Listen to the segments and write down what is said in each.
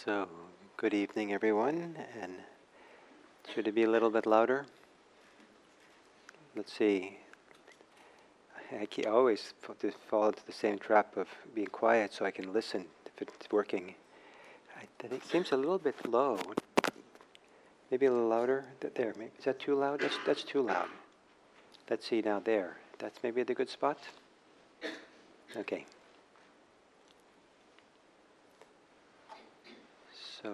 So, good evening, everyone. And should it be a little bit louder? Let's see. I always fall into the same trap of being quiet so I can listen if it's working. I think it seems a little bit low. Maybe a little louder. There. Maybe, is that too loud? That's too loud. Let's see now. There. That's maybe the good spot. Okay. So.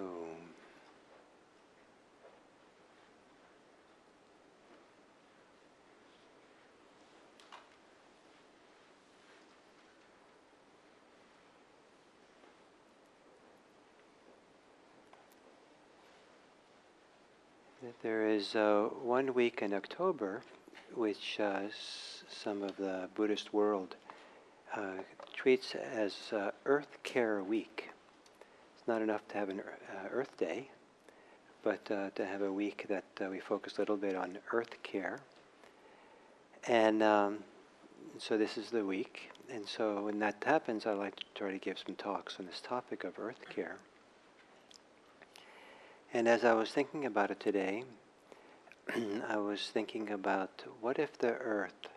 There is 1 week in October, which some of the Buddhist world treats as Earth Care Week. It's not enough to have an Earth Day, but to have a week that we focus a little bit on Earth Care. And so this is the week. And so when that happens, I like to try to give some talks on this topic of Earth Care. And as I was thinking about it today, I was thinking about what if the Earth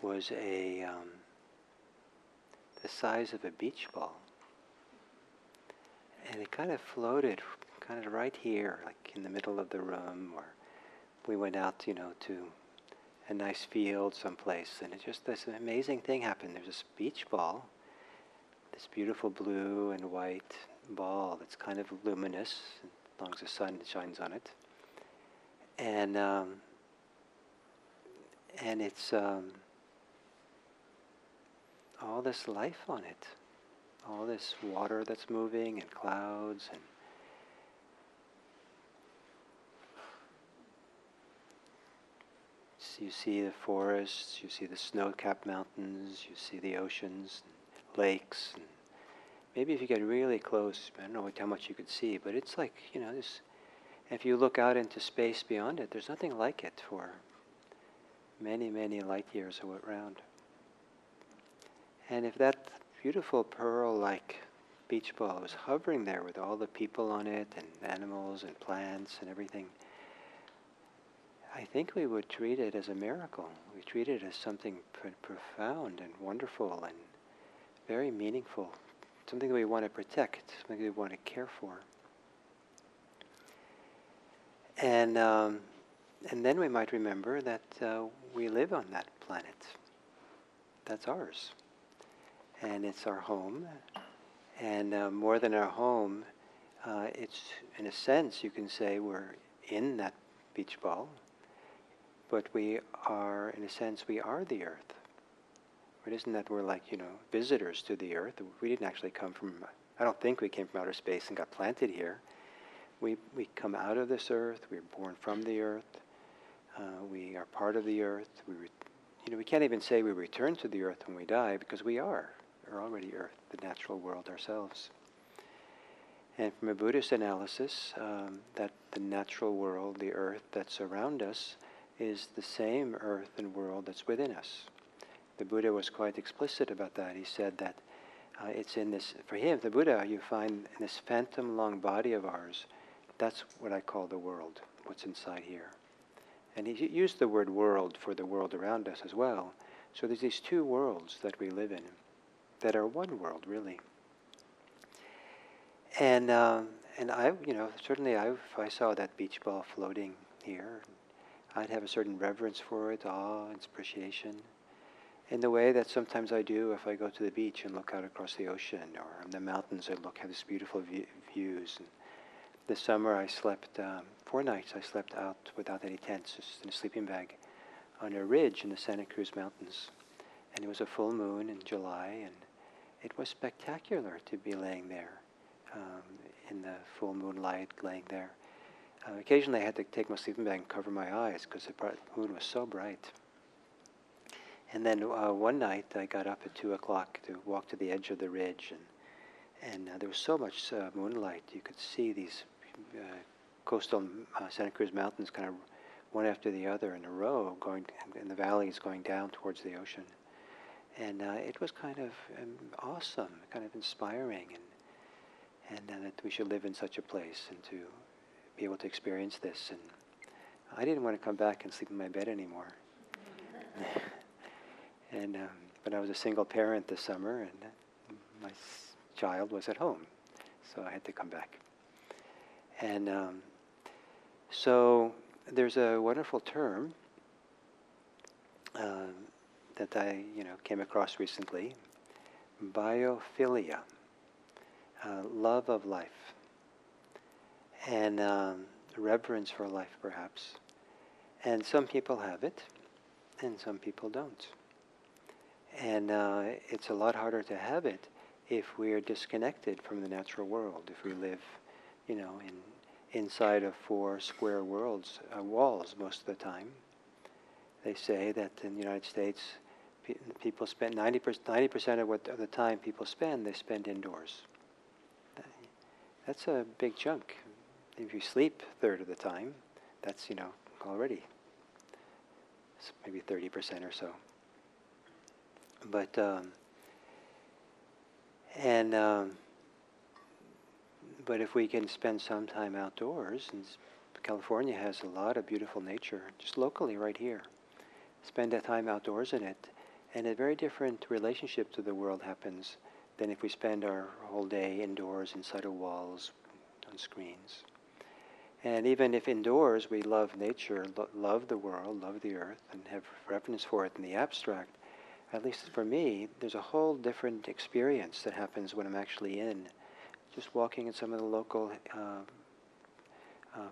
was the size of a beach ball, and it kind of floated, kind of right here, like in the middle of the room, or we went out, to a nice field someplace, and it just this amazing thing happened. There's this beach ball, this beautiful blue and white ball that's kind of luminous, as long as the sun shines on it. And it's all this life on it, all this water that's moving and clouds, and so you see the forests, you see the snow-capped mountains, you see the oceans, and lakes, and maybe if you get really close, I don't know how much you could see, but it's like, this. If you look out into space beyond it, there's nothing like it for many, many light years around. And if that beautiful pearl-like beach ball was hovering there with all the people on it and animals and plants and everything, I think we would treat it as a miracle. We treat it as something profound and wonderful and very meaningful, something that we want to protect, something we want to care for. And then we might remember that we live on that planet. That's ours. And it's our home. And more than our home, it's, in a sense, you can say we're in that beach ball. But we are, in a sense, we are the earth. It isn't that we're like, visitors to the earth. We didn't actually come from, I don't think we came from outer space and got planted here. We come out of this earth. We're born from the earth. We are part of the earth. We can't even say we return to the earth when we die, because we're already earth, the natural world ourselves. And from a Buddhist analysis, that the natural world, the earth that's around us, is the same earth and world that's within us. The Buddha was quite explicit about that. He said that it's in this, for him, the Buddha, you find in this phantom long body of ours. That's what I call the world, what's inside here. And he used the word world for the world around us as well. So there's these two worlds that we live in that are one world, really. And I, certainly if I saw that beach ball floating here, I'd have a certain reverence for it, awe, appreciation, in the way that sometimes I do if I go to the beach and look out across the ocean, or on the mountains and have these beautiful views. And this summer I slept, 4 nights I slept out without any tents, just in a sleeping bag, on a ridge in the Santa Cruz Mountains. And it was a full moon in July, and it was spectacular to be laying there, in the full moonlight, laying there. Occasionally I had to take my sleeping bag and cover my eyes because the moon was so bright. And then one night I got up at 2 o'clock to walk to the edge of the ridge, and there was so much moonlight. You could see these coastal Santa Cruz Mountains kind of one after the other in a row, going in the valleys going down towards the ocean. And it was kind of awesome, kind of inspiring. and that we should live in such a place and to be able to experience this. And I didn't want to come back and sleep in my bed anymore. And but I was a single parent this summer, and my child was at home, so I had to come back. And so there's a wonderful term that I came across recently: biophilia, love of life, and reverence for life, perhaps. And some people have it, and some people don't. And it's a lot harder to have it if we're disconnected from the natural world, if we live, inside of 4 square walls most of the time. They say that in the United States, people spend 90% of the time people spend, they spend indoors. That's a big chunk. If you sleep a third of the time, that's, already maybe 30% or so. But, but if we can spend some time outdoors, and California has a lot of beautiful nature, just locally right here, spend that time outdoors in it, and a very different relationship to the world happens than if we spend our whole day indoors inside of walls, on screens. And even if indoors we love nature, love the world, love the earth, and have reverence for it in the abstract, at least for me, there's a whole different experience that happens when I'm actually just walking in some of the local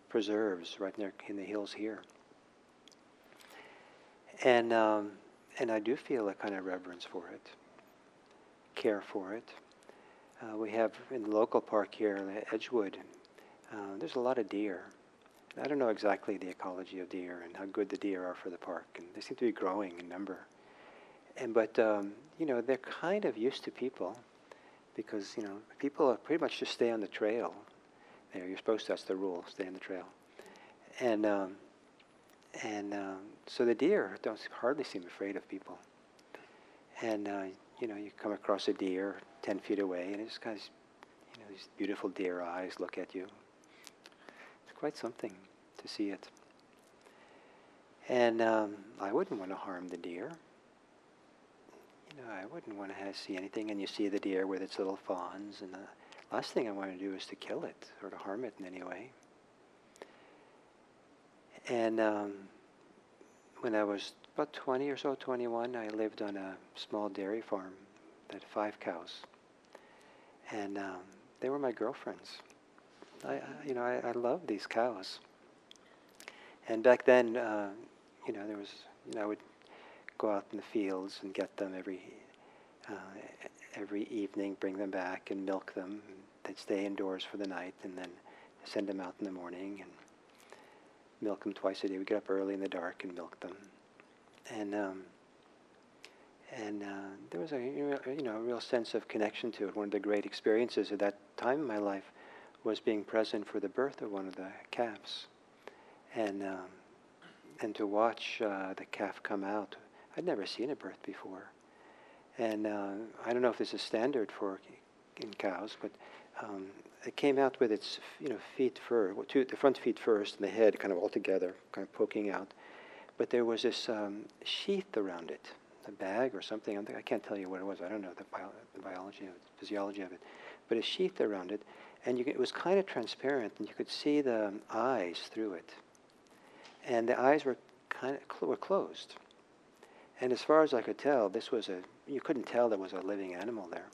preserves right there in the hills here. And I do feel a kind of reverence for it, care for it. We have in the local park here, Edgewood, there's a lot of deer. I don't know exactly the ecology of deer and how good the deer are for the park, and they seem to be growing in number. But they're kind of used to people, because people pretty much just stay on the trail. You're supposed to. That's the rule. Stay on the trail. And so the deer don't hardly seem afraid of people. And you come across a deer 10 feet away, and it's kind of these beautiful deer eyes look at you. It's quite something to see it. And I wouldn't want to harm the deer. I wouldn't want to see anything, and you see the deer with its little fawns, and the last thing I want to do is to kill it or to harm it in any way. And when I was about 20 or so, 21, I lived on a small dairy farm that had 5 cows, and they were my girlfriends. I loved these cows. And back then, there was, I would go out in the fields and get them every evening, bring them back and milk them. They'd stay indoors for the night, and then send them out in the morning and milk them twice a day. We'd get up early in the dark and milk them. And there was a real sense of connection to it. One of the great experiences at that time in my life was being present for the birth of one of the calves, and to watch the calf come out. I'd never seen a birth before, and I don't know if this is standard in cows, but it came out with its feet the front feet first, and the head kind of all together, kind of poking out. But there was this sheath around it, a bag or something. I can't tell you what it was. I don't know the biology of it, physiology of it, but a sheath around it, and it was kind of transparent, and you could see the eyes through it, and the eyes were were closed. And as far as I could tell, you couldn't tell there was a living animal there.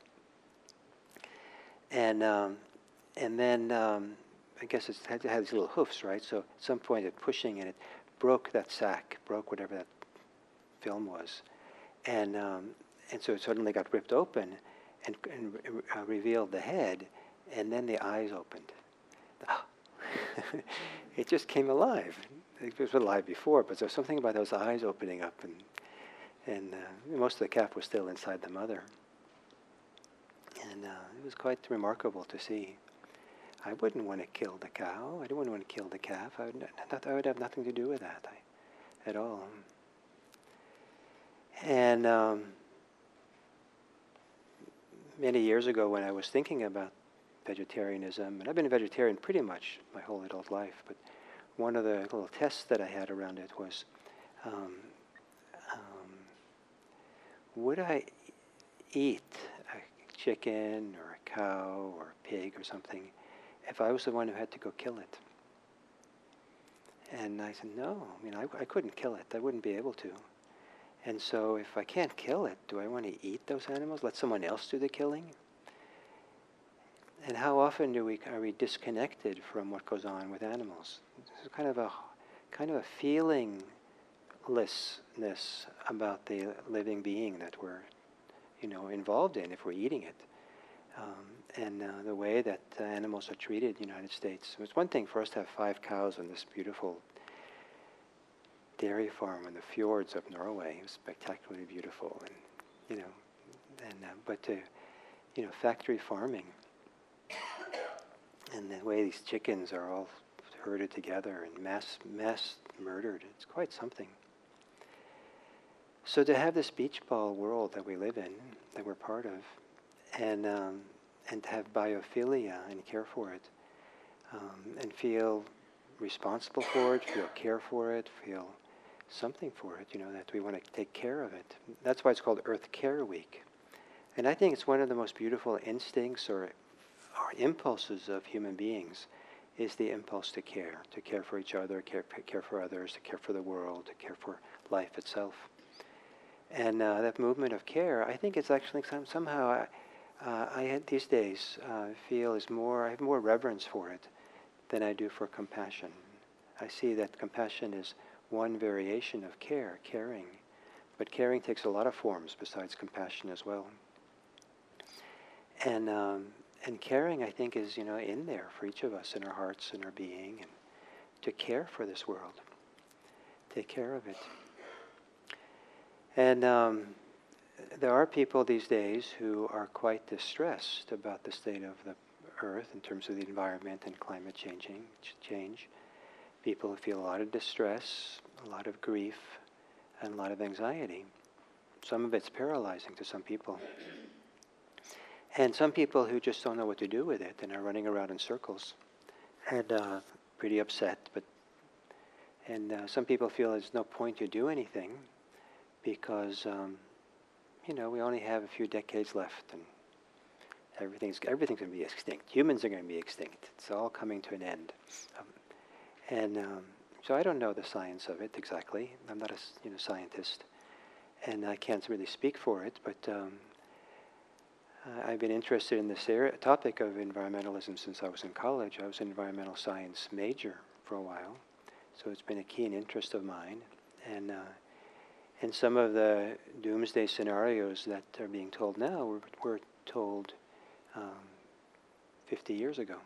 And then I guess it had these little hoofs, right? So at some point, it pushing, and it broke that sack, broke whatever that film was, and so it suddenly got ripped open, and revealed the head, and then the eyes opened. It just came alive. It was alive before, but there was something about those eyes opening up, and most of the calf was still inside the mother. And it was quite remarkable to see. I wouldn't want to kill the cow. I wouldn't want to kill the calf. I would have nothing to do with that at all. And many years ago, when I was thinking about vegetarianism, and I've been a vegetarian pretty much my whole adult life, but one of the little tests that I had around it was, um, um, would I eat a chicken or a cow or a pig or something if I was the one who had to go kill it? And I said, no, I couldn't kill it. I wouldn't be able to. And so if I can't kill it, do I want to eat those animals? Let someone else do the killing? And how often are we disconnected from what goes on with animals? There's kind of a feelinglessness about the living being that we're, involved in if we're eating it. And the way that animals are treated in the United States. It's one thing for us to have 5 cows on this beautiful dairy farm in the fjords of Norway. It was spectacularly beautiful, but to, factory farming, and the way these chickens are all herded together and mass murdered, it's quite something. So to have this beach ball world that we live in, that we're part of, and to have biophilia and care for it, and feel responsible for it, feel care for it, feel something for it, that we want to take care of it. That's why it's called Earth Care Week. And I think it's one of the most beautiful instincts or impulses of human beings is the impulse to care for each other, care for others, to care for the world, to care for life itself. And that movement of care, I think it's actually somehow, I these days feel I have more reverence for it than I do for compassion. I see that compassion is one variation of caring. But caring takes a lot of forms besides compassion as well. And caring, I think, is, in there for each of us in our hearts and our being, and to care for this world, take care of it. And there are people these days who are quite distressed about the state of the earth in terms of the environment and climate change. People who feel a lot of distress, a lot of grief, and a lot of anxiety. Some of it's paralyzing to some people. And some people who just don't know what to do with it and are running around in circles and pretty upset. And some people feel there's no point to do anything because, we only have a few decades left and everything's going to be extinct. Humans are going to be extinct. It's all coming to an end. So I don't know the science of it exactly. I'm not a scientist, and I can't really speak for it, but I've been interested in this topic of environmentalism since I was in college. I was an environmental science major for a while, so it's been a keen interest of mine. And some of the doomsday scenarios that are being told now were told 50 years ago.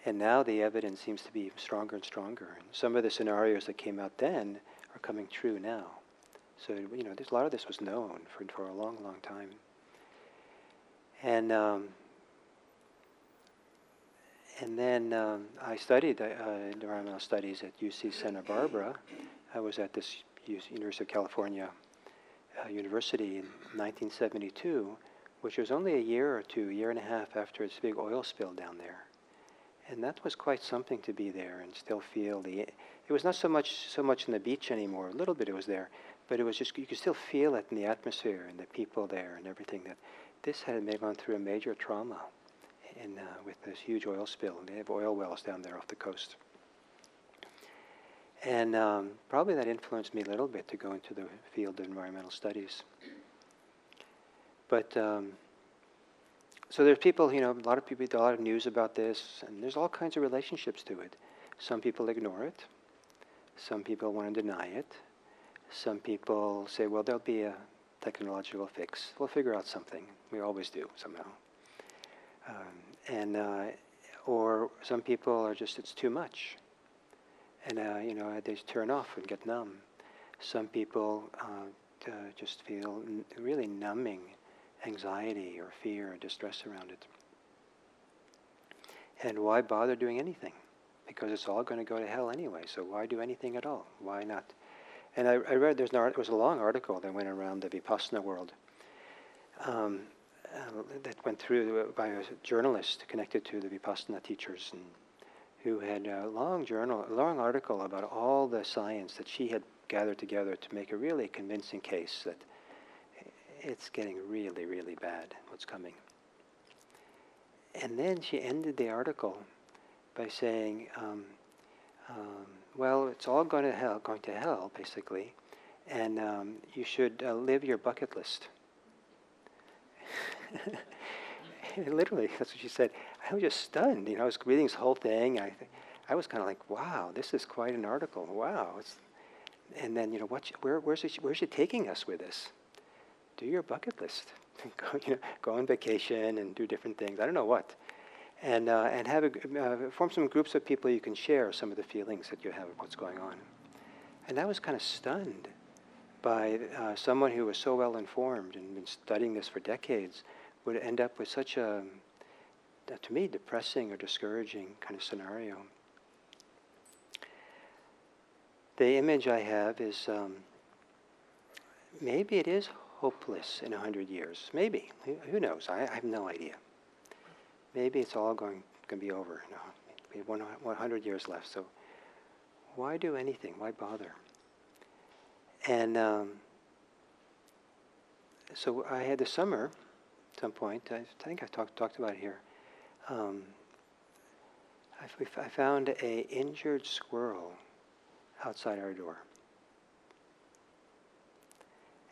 And now the evidence seems to be stronger and stronger. And some of the scenarios that came out then are coming true now. So, there's a lot of this was known for a long, long time. And then I studied environmental studies at UC Santa Barbara. I was at this University of California University in 1972, which was only a year and a half after this big oil spill down there. And that was quite something to be there and still feel it was not so much on the beach anymore. A little bit it was there, but it was just, you could still feel it in the atmosphere and the people there and everything, that this had gone through a major trauma with this huge oil spill. And they have oil wells down there off the coast. And probably that influenced me a little bit to go into the field of environmental studies. But so there's people, a lot of news about this, and there's all kinds of relationships to it. Some people ignore it. Some people want to deny it. Some people say, well, there'll be a technological fix. We'll figure out something. We always do, somehow. Or some people are just, it's too much. And, they just turn off and get numb. Some people just feel really numbing anxiety or fear or distress around it. And why bother doing anything? Because it's all going to go to hell anyway, so why do anything at all? Why not? And I read, it was a long article that went around the Vipassana world that went through by a journalist connected to the Vipassana teachers, and who had a long article about all the science that she had gathered together to make a really convincing case that it's getting really, really bad, what's coming. And then she ended the article by saying, well, it's all going to hell, basically, and you should live your bucket list. Literally, that's what she said. I was just stunned. I was reading this whole thing. I was kind of like, wow, this is quite an article. Wow. And then, where's she taking us with this? Do your bucket list. Go on vacation and do different things. I don't know what. And form some groups of people you can share some of the feelings that you have of what's going on. And I was kind of stunned by someone who was so well informed and been studying this for decades would end up with such a, to me, depressing or discouraging kind of scenario. The image I have is maybe it is hopeless in 100 years. Maybe. Who knows? I have no idea. Maybe it's all going to be over. We have 100 years left. So why do anything? Why bother? And so I had this summer, at some point, I think I talked about it here. I found a injured squirrel outside our door.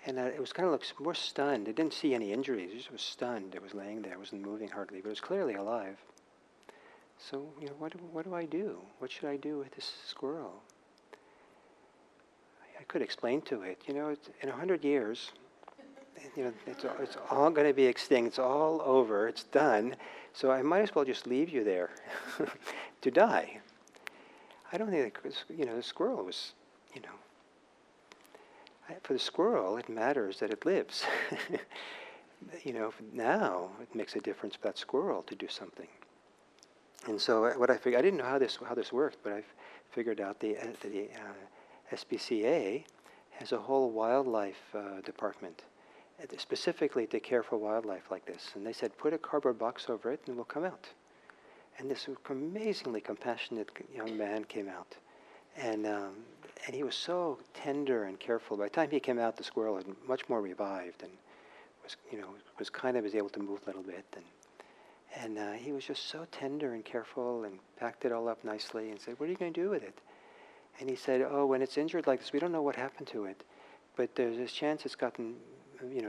And it was kind of like more stunned. It didn't see any injuries. It just was stunned. It was laying there. It wasn't moving hardly, but it was clearly alive. So, what do I do? What should I do with this squirrel? I could explain to it, in 100 years, it's all going to be extinct. It's all over. It's done. So I might as well just leave you there to die. I don't think the squirrel was, for the squirrel, it matters that it lives. Now it makes a difference for that squirrel to do something. And so what I figured, I didn't know how this worked, but I figured out the SPCA has a whole wildlife department, specifically to care for wildlife like this. And they said, put a cardboard box over it and it will come out. And this amazingly compassionate young man came out. And he was so tender and careful. By the time he came out, the squirrel had much more revived and was able to move a little bit. And he was just so tender and careful and packed it all up nicely and said, what are you going to do with it? And he said, oh, when it's injured like this, we don't know what happened to it, but there's a chance it's gotten,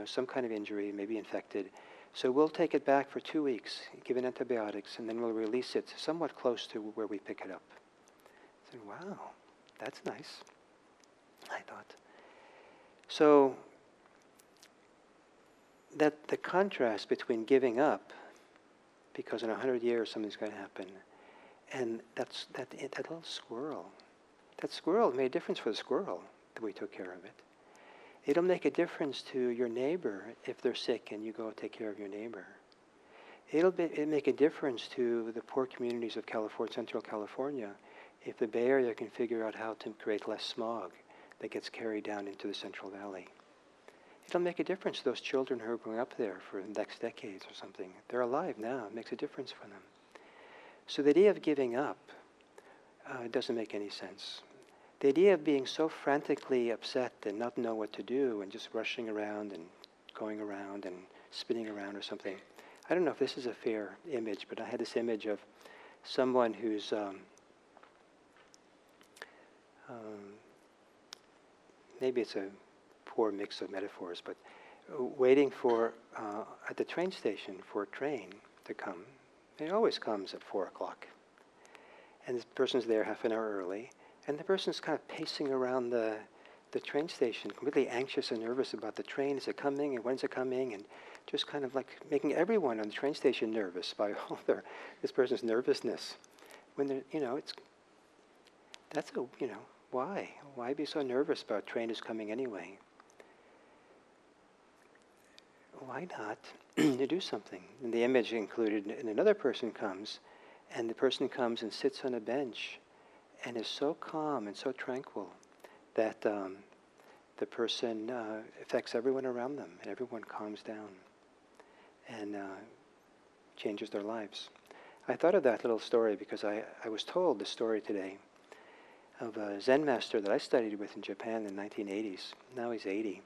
some kind of injury, maybe infected. So we'll take it back for 2 weeks, give it antibiotics, and then we'll release it somewhat close to where we pick it up. I said, wow, that's nice, I thought. So that the contrast between giving up, because in 100 years something's going to happen, and that little squirrel. That squirrel made a difference for the squirrel that we took care of it. It'll make a difference to your neighbor if they're sick and you go take care of your neighbor. It'll make a difference to the poor communities of Central California if the Bay Area can figure out how to create less smog that gets carried down into the Central Valley. It'll make a difference to those children who are growing up there for the next decades or something. They're alive now. It makes a difference for them. So the idea of giving up doesn't make any sense. The idea of being so frantically upset and not know what to do and just rushing around and going around and spinning around or something. I don't know if this is a fair image, but I had this image of someone who's maybe it's a poor mix of metaphors, but waiting for at the train station for a train to come. It always comes at 4 o'clock. And this person's there half an hour early, and the person's kind of pacing around the train station, completely anxious and nervous about the train. Is it coming, and when's it coming? And just kind of like making everyone on the train station nervous by all this person's nervousness. When they're, why? Why be so nervous about a train is coming anyway? Why not to do something? And the image included, and another person comes, and the person comes and sits on a bench and is so calm and so tranquil that the person affects everyone around them, and everyone calms down. and changes their lives. I thought of that little story because I was told the story today of a Zen master that I studied with in Japan in the 1980s. Now he's 80.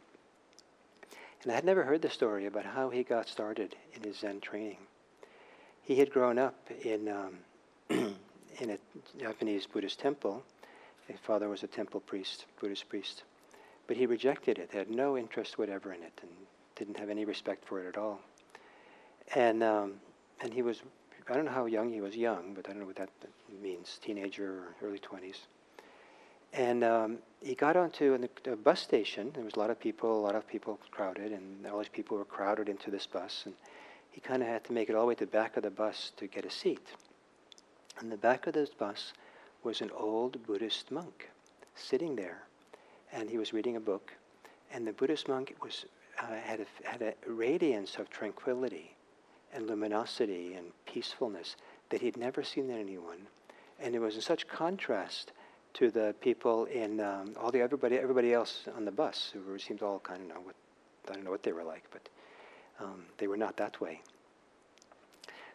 And I had never heard the story about how he got started in his Zen training. He had grown up in in a Japanese Buddhist temple. His father was a temple priest, Buddhist priest. But he rejected it, had no interest whatever in it, and didn't have any respect for it at all. And he was, I don't know how young he was, young, but I don't know what that means, teenager or early 20s. And he got onto a bus station. There was a lot of people crowded, and all these people were crowded into this bus. And he kind of had to make it all the way to the back of the bus to get a seat. In the back of this bus was an old Buddhist monk sitting there, and he was reading a book. And the Buddhist monk was had a radiance of tranquility and luminosity and peacefulness that he'd never seen in anyone. And it was in such contrast to the people in everybody else on the bus, who seemed all kind of I don't know what they were like, but they were not that way.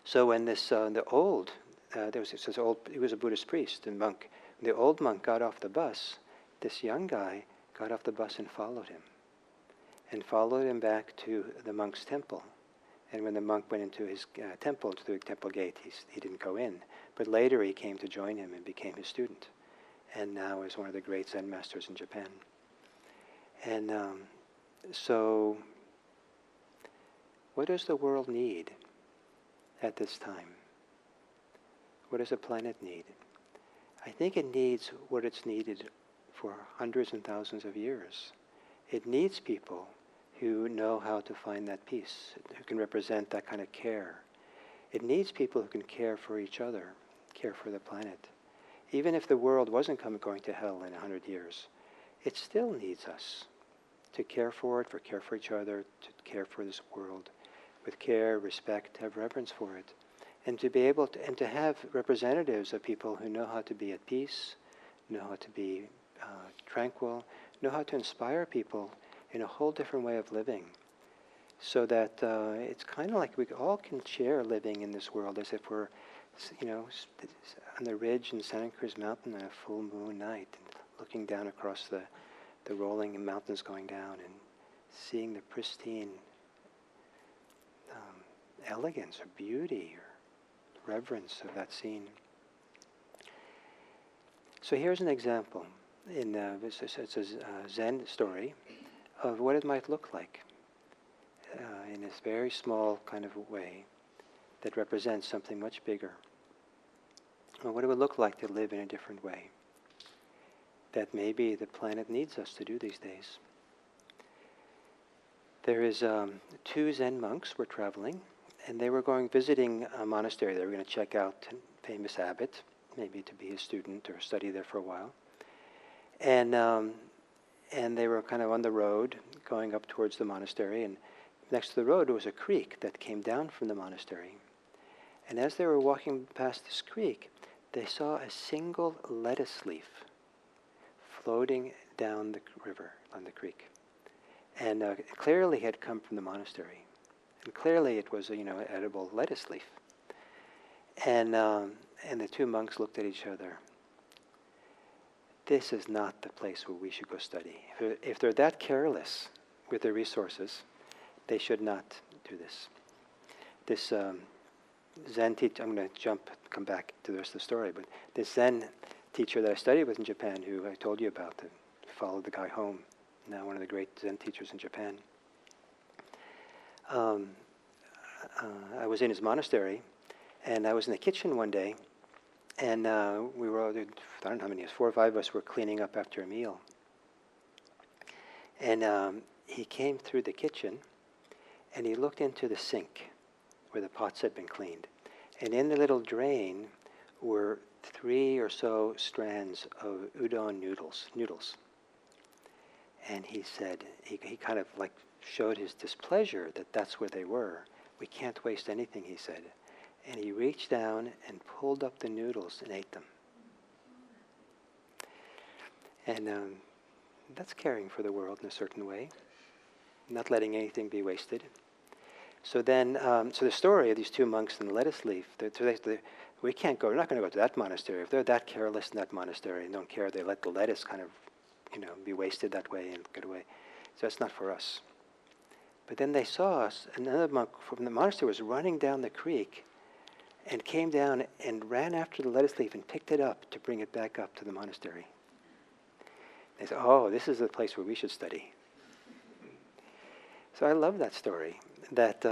So when this he was a Buddhist priest and monk. When the old monk got off the bus, this young guy got off the bus and followed him back to the monk's temple. And when the monk went into his temple, to the temple gate, he didn't go in. But later he came to join him and became his student, and now is one of the great Zen masters in Japan. And so what does the world need at this time? What does the planet need? I think it needs what it's needed for hundreds and thousands of years. It needs people who know how to find that peace, who can represent that kind of care. It needs people who can care for each other, care for the planet. Even if the world wasn't going to hell in 100 years, it still needs us to care for it, care for each other, to care for this world with care, respect, have reverence for it, and to be able to, and to have representatives of people who know how to be at peace, know how to be tranquil, know how to inspire people in a whole different way of living, so that it's kind of like we all can share living in this world as if we're, on the ridge in Santa Cruz Mountain on a full moon night, and looking down across the rolling mountains going down and seeing the pristine elegance or beauty or reverence of that scene. So here's an example. It's a Zen story of what it might look like in this very small kind of way that represents something much bigger. Well, what it would look like to live in a different way that maybe the planet needs us to do these days. There is two Zen monks were traveling, and they were visiting a monastery. They were going to check out a famous abbot, maybe to be his student or study there for a while. And they were kind of on the road going up towards the monastery, and next to the road was a creek that came down from the monastery. And as they were walking past this creek, they saw a single lettuce leaf floating down the river, on the creek. And it clearly had come from the monastery. And clearly it was an edible lettuce leaf. And the two monks looked at each other. This is not the place where we should go study. If they're that careless with their resources, they should not do this. This Zen teacher, I'm going to come back to the rest of the story, but this Zen teacher that I studied with in Japan, who I told you about, that followed the guy home, now one of the great Zen teachers in Japan. I was in his monastery, and I was in the kitchen one day, and we were, I don't know how many, 4 or 5 of us were cleaning up after a meal. And he came through the kitchen, and he looked into the sink where the pots had been cleaned. And in the little drain were 3 or so strands of udon noodles. And he said, he kind of like showed his displeasure that that's where they were. We can't waste anything, he said. And he reached down and pulled up the noodles and ate them. And that's caring for the world in a certain way, not letting anything be wasted. So then, so the story of these two monks in the lettuce leaf, we can't go, we're not going to go to that monastery. If they're that careless in that monastery and don't care, they let the lettuce kind of, be wasted that way and get away. So that's not for us. But then they saw us, another monk from the monastery was running down the creek and came down and ran after the lettuce leaf and picked it up to bring it back up to the monastery. They said, oh, this is the place where we should study. So I love that story, that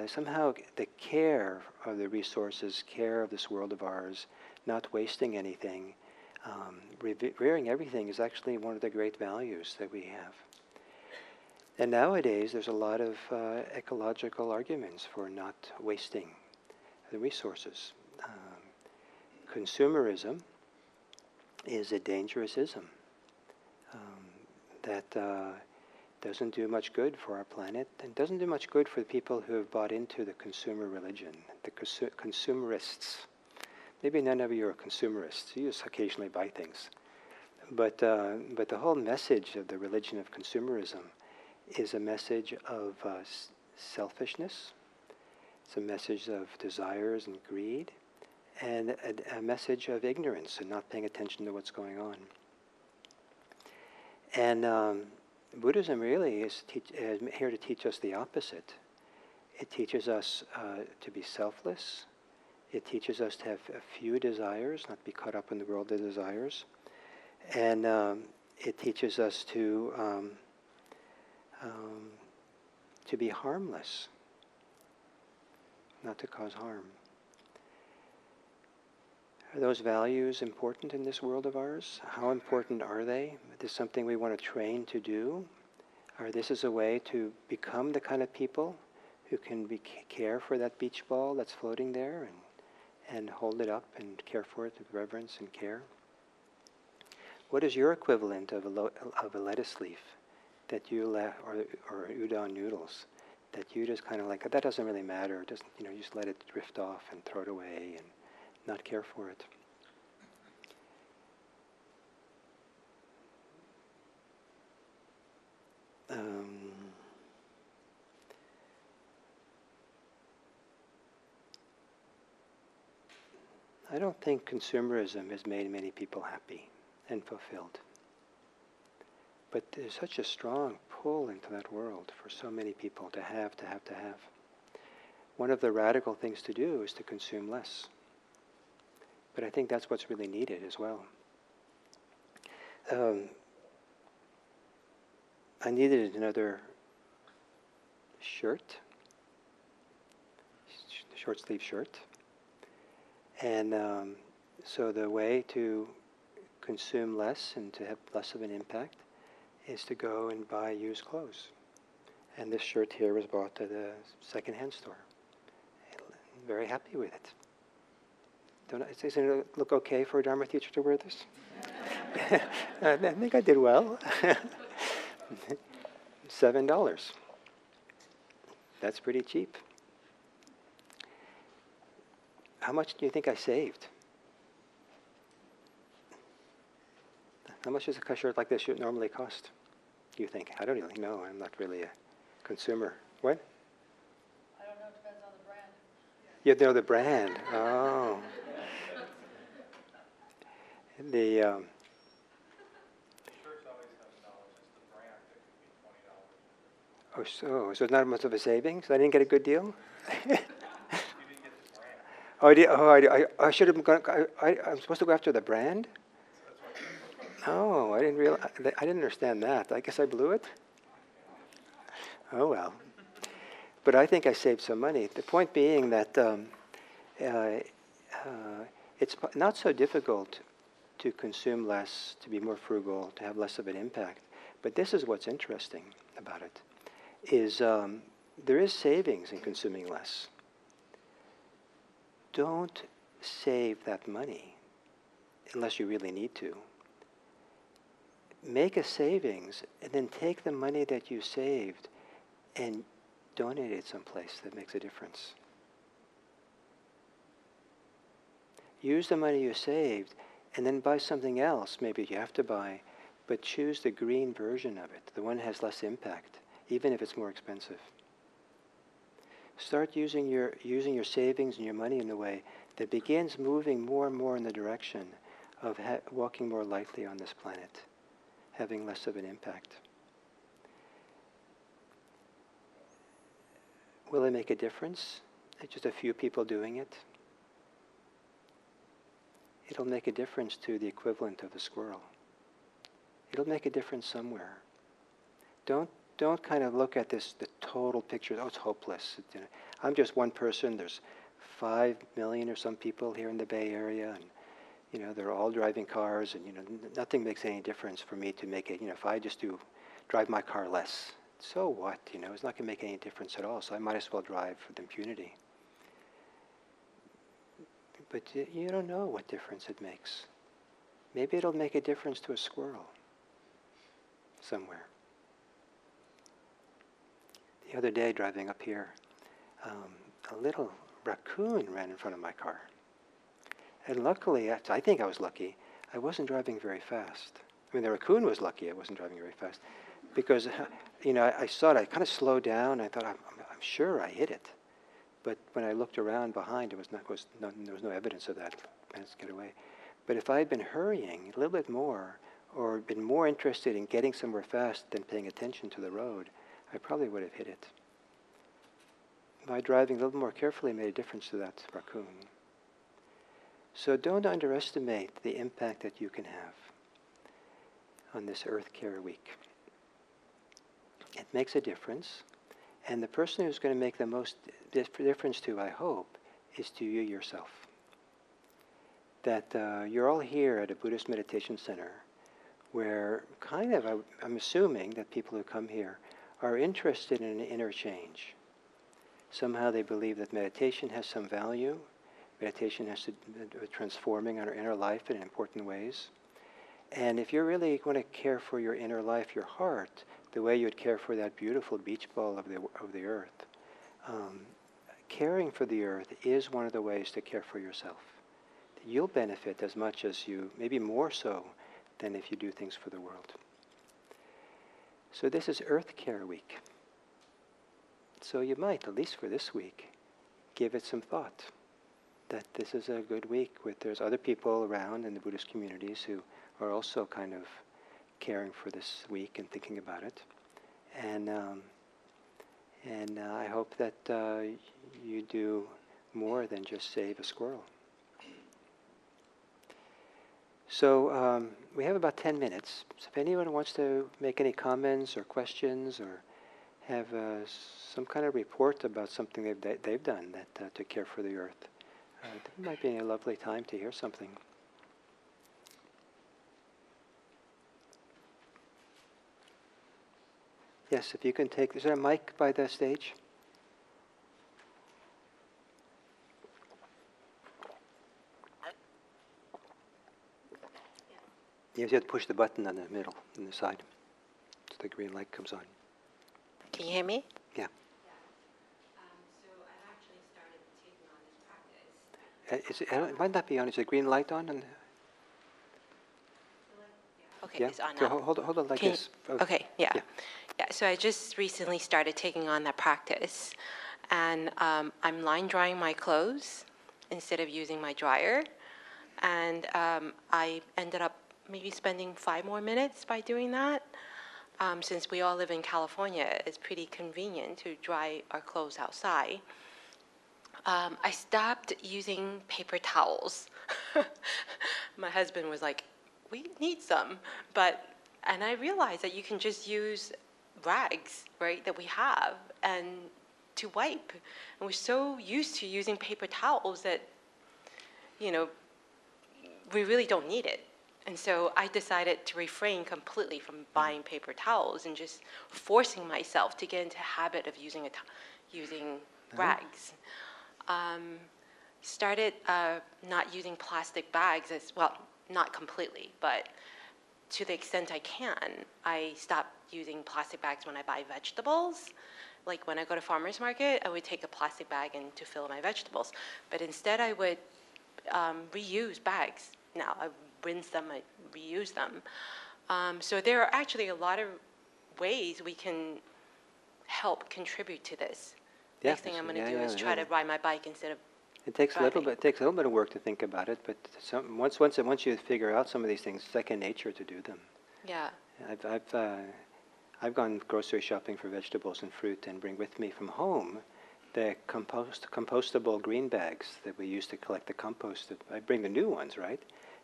somehow the care of the resources, care of this world of ours, not wasting anything, revering everything is actually one of the great values that we have. And nowadays there's a lot of ecological arguments for not wasting the resources. Consumerism is a dangerous ism that doesn't do much good for our planet and doesn't do much good for the people who have bought into the consumer religion, the consumerists. Maybe none of you are consumerists. You just occasionally buy things. But the whole message of the religion of consumerism is a message of selfishness. It's a message of desires and greed, and a message of ignorance and not paying attention to what's going on. And Buddhism really is here to teach us the opposite. It teaches us to be selfless. It teaches us to have a few desires, not be caught up in the world of desires. And it teaches us to be harmless, not to cause harm. Are those values important in this world of ours? How important are they? Is this something we want to train to do? Or this is a way to become the kind of people who can care for that beach ball that's floating there and hold it up and care for it with reverence and care? What is your equivalent of a lettuce leaf that you or udon noodles that you just kind of like, that doesn't really matter, just you just let it drift off and throw it away and not care for it? I don't think consumerism has made many people happy and fulfilled. But there's such a strong pull into that world for so many people to have. One of the radical things to do is to consume less. But I think that's what's really needed as well. I needed another shirt, short sleeve shirt. And so the way to consume less and to have less of an impact is to go and buy used clothes. And this shirt here was bought at a second-hand store. I'm very happy with it. Doesn't it look okay for a Dharma teacher to wear this? I think I did well. $7. That's pretty cheap. How much do you think I saved? How much does a shirt like this normally cost, do you think? I don't really know. I'm not really a consumer. What? I don't know. It depends on the brand. You know the brand. Oh. The shirts always $7. It's the brand that could be $20. so it's not much of a savings? I didn't get a good deal? You didn't get the brand. I should have gone. I'm supposed to go after the brand? Oh, I didn't realize. I didn't understand that. I guess I blew it. Oh well. But I think I saved some money. The point being that it's not so difficult to consume less, to be more frugal, to have less of an impact. But this is what's interesting about it, is there is savings in consuming less. Don't save that money unless you really need to. Make a savings and then take the money that you saved and donate it someplace that makes a difference. Use the money you saved and then buy something else maybe you have to buy, but choose the green version of it, the one that has less impact, even if it's more expensive. Start using your savings and your money in a way that begins moving more and more in the direction of walking more lightly on this planet, having less of an impact. Will it make a difference? Just a few people doing it? It'll make a difference to the equivalent of a squirrel. It'll make a difference somewhere. Don't kind of look at the total picture. Oh, it's hopeless. I'm just one person. There's 5 million or some people here in the Bay Area, and they're all driving cars, and nothing makes any difference for me to make it. If I just drive my car less, so what? It's not going to make any difference at all. So I might as well drive with impunity. But you don't know what difference it makes. Maybe it'll make a difference to a squirrel somewhere. The other day, driving up here, a little raccoon ran in front of my car. And luckily, I think I was lucky, I wasn't driving very fast. I mean, the raccoon was lucky I wasn't driving very fast. Because, I saw it, I kind of slowed down, I thought, I'm sure I hit it. But when I looked around behind, there was no evidence of that. Let's get away. But if I had been hurrying a little bit more, or been more interested in getting somewhere fast than paying attention to the road, I probably would have hit it. My driving a little more carefully made a difference to that raccoon. So don't underestimate the impact that you can have on this Earth Care Week. It makes a difference. And the person who's going to make the most difference to, I hope, is to you yourself. That you're all here at a Buddhist meditation center where I'm assuming that people who come here are interested in an inner change. Somehow they believe that meditation has some value. Meditation has to do with transforming our inner life in important ways. And if you're really going to care for your inner life, your heart, the way you would care for that beautiful beach ball of the earth, caring for the earth is one of the ways to care for yourself. You'll benefit as much as you, maybe more so, than if you do things for the world. So this is Earth Care Week. So you might, at least for this week, give it some thought. That this is a good week. There's other people around in the Buddhist communities who are also kind of caring for this week and thinking about it. And I hope that you do more than just save a squirrel. So we have about 10 minutes. So if anyone wants to make any comments or questions or have some kind of report about something they've done to care for the earth, it might be a lovely time to hear something. Yes, if you can take, is there a mic by the stage? Yes, you have to push the button on the middle, on the side, so the green light comes on. Can you hear me? Yeah. So I've actually started taking on this practice. It might not be on. Is the green light on? Okay, Yeah. it's on So now. hold it like Can this. Okay, yeah. So I just recently started taking on that practice. And I'm line drying my clothes instead of using my dryer. And I ended up maybe spending 5 more minutes by doing that. Since we all live in California, it's pretty convenient to dry our clothes outside. I stopped using paper towels. My husband was like, we need some. And I realized that you can just use rags, right, that we have, and to wipe. And we're so used to using paper towels that, we really don't need it. And so I decided to refrain completely from buying paper towels and just forcing myself to get into the habit of using rags. Started not using plastic bags as well, not completely, but to the extent I can. I stopped using plastic bags when I buy vegetables. Like when I go to farmer's market, I would take a plastic bag to fill my vegetables. But instead I would reuse bags. Now I rinse them, I reuse them. So there are actually a lot of ways we can help contribute to this. Yeah, Next thing I'm going to yeah, do yeah, is try yeah. to ride my bike instead of It takes a little driving. bit. It takes a little bit of work to think about it, but once you figure out some of these things, it's second nature to do them. Yeah. I've gone grocery shopping for vegetables and fruit and bring with me from home the compostable green bags that we use to collect the compost. I bring the new ones, right?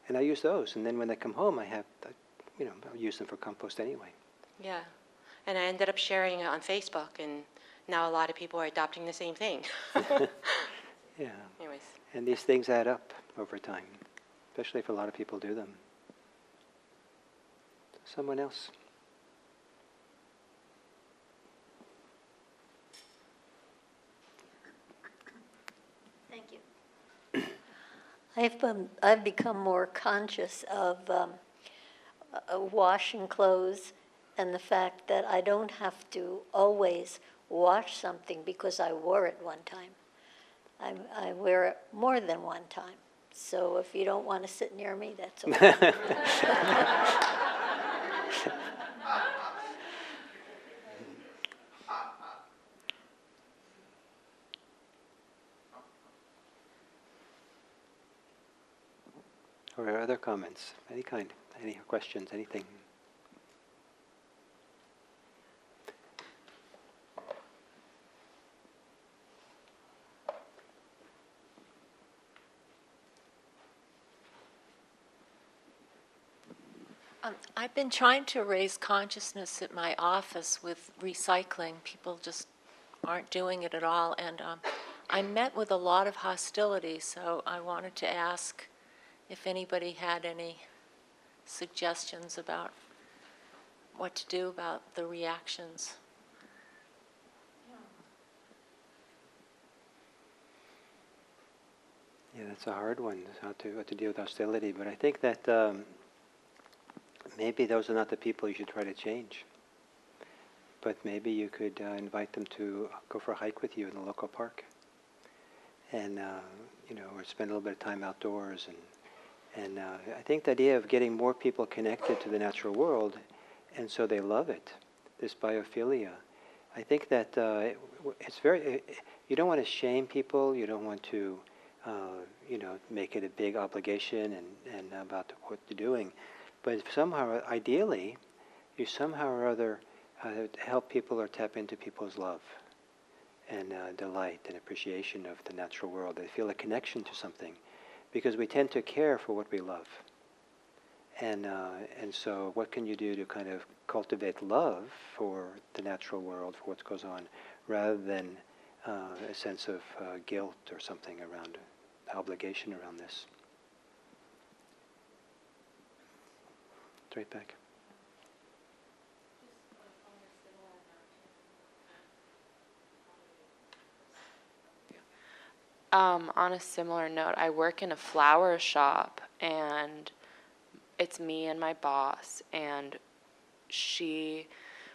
And I use those. And then when they come home, I use them for compost anyway. Yeah. And I ended up sharing it on Facebook, and now a lot of people are adopting the same thing. Yeah. Anyways. And these things add up over time, especially if a lot of people do them. Someone else? Thank you. I've become more conscious of washing clothes and the fact that I don't have to always wash something because I wore it one time. I wear it more than one time. So if you don't want to sit near me, that's okay. Or other comments, any kind, any questions, anything? I've been trying to raise consciousness at my office with recycling. People just aren't doing it at all. And I met with a lot of hostility, so I wanted to ask if anybody had any suggestions about what to do about the reactions. Yeah, that's a hard one, how to deal with hostility. But I think that maybe those are not the people you should try to change. But maybe you could invite them to go for a hike with you in the local park, and or spend a little bit of time outdoors. And I think the idea of getting more people connected to the natural world, and so they love it, this biophilia. I think that it's very. You don't want to shame people. You don't want to, make it a big obligation and about what you're doing. But somehow, ideally, you somehow or other help people or tap into people's love and delight and appreciation of the natural world. They feel a connection to something, because we tend to care for what we love. And so what can you do to kind of cultivate love for the natural world, for what goes on, rather than a sense of guilt or something around obligation around this? Straight back. On a similar note, I work in a flower shop, and it's me and my boss, and she,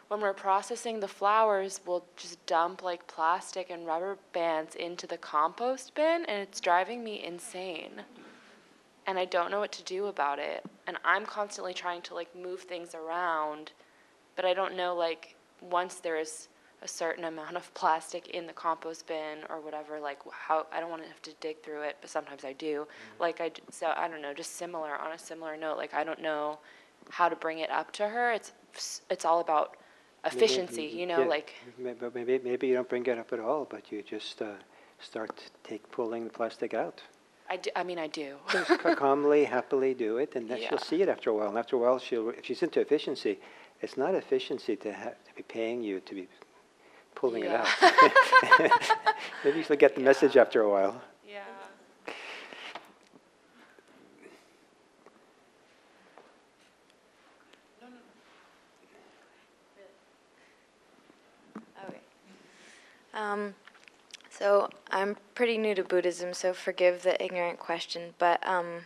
when we're processing the flowers, will just dump like plastic and rubber bands into the compost bin, and it's driving me insane. And I don't know what to do about it. And I'm constantly trying to like move things around, but I don't know, like, once there's a certain amount of plastic in the compost bin or whatever, like how, I don't want to have to dig through it, but sometimes I do. So I don't know, just on a similar note, like I don't know how to bring it up to her. It's all about efficiency, Yeah, like. Maybe you don't bring it up at all, but you just start pulling the plastic out. I do. Just calmly, happily do it, and then Yeah. she'll see it after a while. And after a while, if she's into efficiency, it's not efficiency to be paying you to be pulling it Yeah. out. Maybe she'll get the message after a while. Yeah. Okay. So I'm pretty new to Buddhism, so forgive the ignorant question, but I'm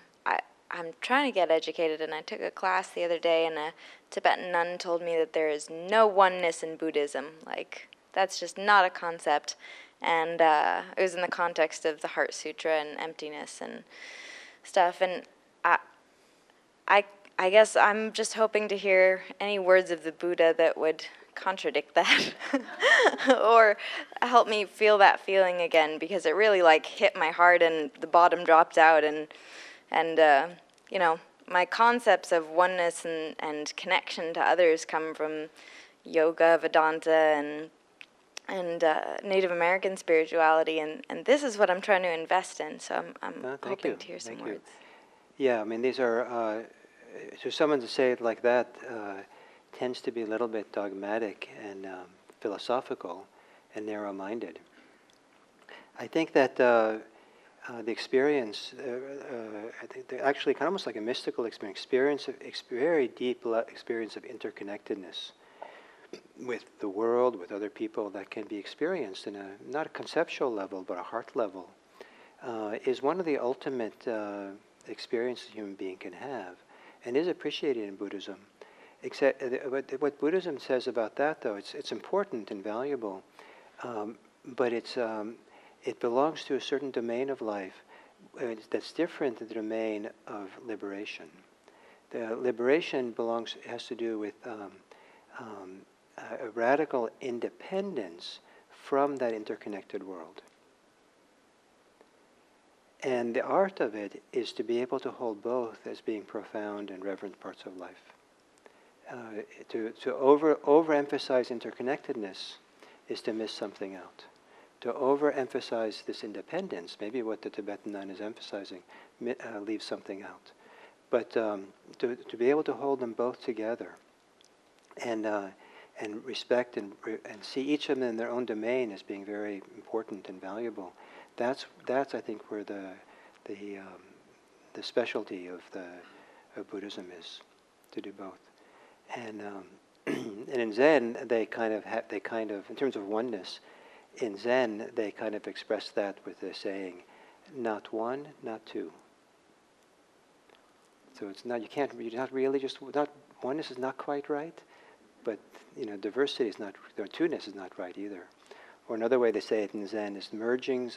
trying to get educated, and I took a class the other day, and a Tibetan nun told me that there is no oneness in Buddhism. Like, that's just not a concept. And it was in the context of the Heart Sutra and emptiness and stuff. And I guess I'm just hoping to hear any words of the Buddha that would contradict that or help me feel that feeling again, because it really like hit my heart and the bottom dropped out, and you know, my concepts of oneness and connection to others come from yoga, Vedanta, and Native American spirituality, and this is what I'm trying to invest in. So I'm Thank hoping you. to hear some Thank you. words. Yeah, I mean, these are, so someone to say it like that tends to be a little bit dogmatic and philosophical and narrow-minded. I think that the experience, I think actually kind of almost like a mystical experience, very deep experience of interconnectedness with the world, with other people, that can be experienced in not a conceptual level, but a heart level, is one of the ultimate experiences a human being can have, and is appreciated in Buddhism. Except what Buddhism says about that, though, it's important and valuable, but it belongs to a certain domain of life that's different than the domain of liberation. The liberation has to do with a radical independence from that interconnected world. And the art of it is to be able to hold both as being profound and reverent parts of life. To overemphasize interconnectedness is to miss something out. To overemphasize this independence, maybe what the Tibetan nun is emphasizing, leaves something out. But to be able to hold them both together and respect and see each of them in their own domain as being very important and valuable, that's I think where the specialty of Buddhism is, to do both. And and in Zen they kind of in terms of oneness, in Zen they kind of express that with the saying, not one, not two. So it's not, you're not really just, not, oneness is not quite right, but diversity is not, or two-ness is not right either. Or another way they say it in Zen is merging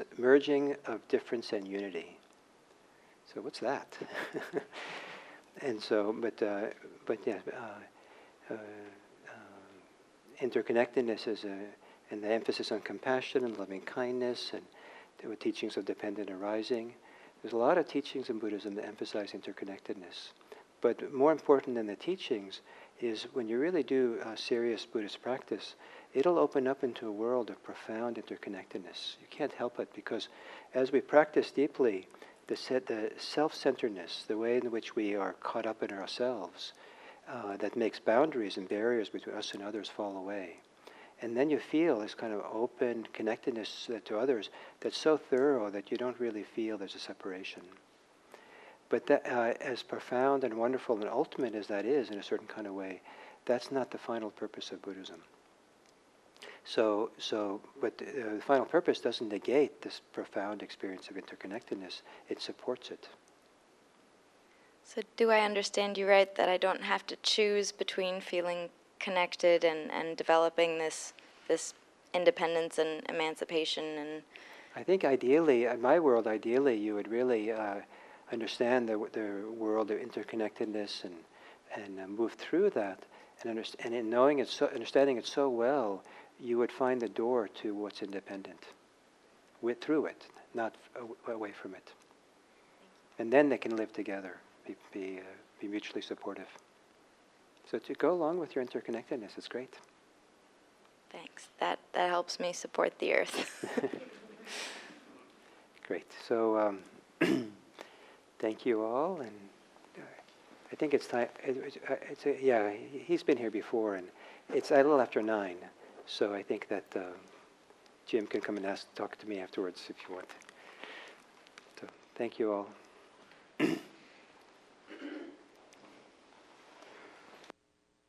of difference and unity. So what's that? And so, but yeah, interconnectedness is and the emphasis on compassion and loving kindness, and there were teachings of dependent arising. There's a lot of teachings in Buddhism that emphasize interconnectedness. But more important than the teachings is when you really do serious Buddhist practice, it'll open up into a world of profound interconnectedness. You can't help it, because as we practice deeply, the self-centeredness, the way in which we are caught up in ourselves, that makes boundaries and barriers between us and others fall away. And then you feel this kind of open connectedness to others that's so thorough that you don't really feel there's a separation. But that, as profound and wonderful and ultimate as that is in a certain kind of way, that's not the final purpose of Buddhism. But the final purpose doesn't negate this profound experience of interconnectedness. It supports it. So do I understand you right, that I don't have to choose between feeling connected and developing this independence and emancipation? And I think ideally, in my world, ideally you would really understand the world of interconnectedness and move through that, and in knowing it, understanding it so well, you would find the door to what's independent, through it, not away from it. And then they can live together, be mutually supportive. So to go along with your interconnectedness is great. thanks. That helps me support the earth. Great. So thank you all, and I think it's time. Yeah, he's been here before, and it's a little after 9. So I think that Jim can come and talk to me afterwards if you want. So thank you all.